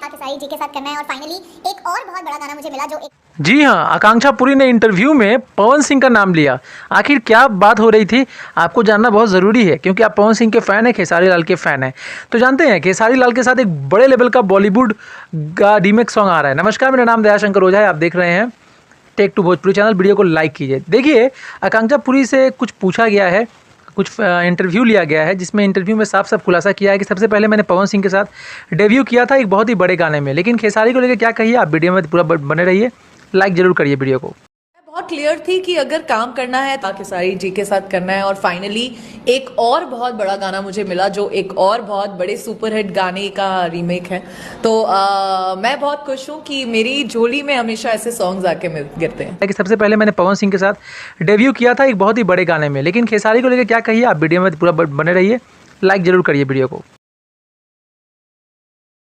था खेसारी जी के साथ करना है और फाइनली एक और बहुत बड़ा गाना मुझे मिला जो एक जी हाँ, आकांक्षा पुरी ने इंटरव्यू में पवन सिंह का नाम लिया। आखिर क्या बात हो रही थी, आपको जानना बहुत ज़रूरी है क्योंकि आप पवन सिंह के फ़ैन हैं, खेसारी लाल के फ़ैन हैं। तो जानते हैं खेसारी लाल के साथ एक बड़े लेवल का बॉलीवुड का रीमेक सॉन्ग आ रहा है। नमस्कार, मेरा नाम दयाशंकर ओझा है, आप देख रहे हैं tech two Bhojpuri channel. Video को लाइक कीजिए। देखिए, आकांक्षा पुरी से कुछ पूछा गया है, कुछ इंटरव्यू लिया गया है, जिसमें इंटरव्यू में साफ साफ खुलासा किया है कि सबसे पहले मैंने पवन सिंह के साथ डेब्यू किया था एक बहुत ही बड़े गाने में। लेकिन खेसारी को लेकर क्या कहिए, आप वीडियो में पूरा बने रहिए, लाइक जरूर करिए वीडियो को। मैं बहुत क्लियर थी कि अगर काम करना है तो खेसारी जी के साथ करना है और फाइनली एक और बहुत बड़ा गाना मुझे मिला जो एक और बहुत बड़े सुपरहिट गाने का रीमेक है। तो मैं बहुत खुश हूँ कि मेरी झोली में हमेशा ऐसे सॉन्ग्स आके गिरते हैं। कि सबसे पहले मैंने पवन सिंह के साथ डेब्यू किया था एक बहुत ही बड़े गाने में। लेकिन खेसारी को लेकर क्या कहिए, आप वीडियो में पूरा बने रहिए, लाइक जरूर करिए वीडियो को।